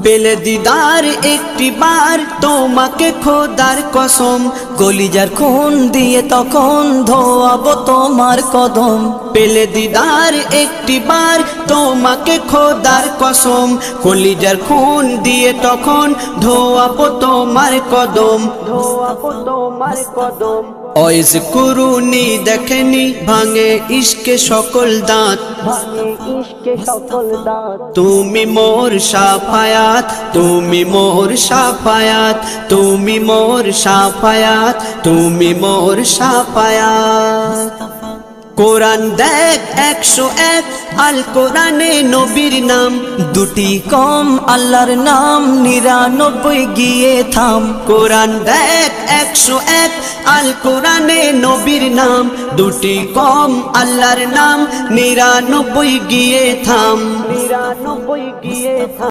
পেলে দিদার একটি বার তোমাকে খোদার কসম, কলিজার খুন দিয়ে তখন ধোয়াবো তোমার কদম। পেলে দিদার একটি বার তোমাকে খোদার কসম, কলিজার খুন দিয়ে তখন ধোয়াবো তোমার কদম, ধোয়াবো তোমার কদম। ওয়াইজ কুরুনি দেখেনি ভাঙে ইশকে সকল দাঁত, ভাঙে ইশকে সকল দাঁত। তুমি মোর শাফায়াত, তুমি মোর শাফায়াত, তুমি মোর শাফায়াত, তুমি মোর শাফায়াত। কোরআন দেখ 101 আল কোরআনে নবীর নাম, দুটি কম আল্লাহর নাম 99 গিয়ে থাম। কোরআন দেখ 101 আল কোরআনে নবীর নাম, দুটি কম আল্লাহর নাম 99 গিয়ে থাম, 99 গিয়ে থাম।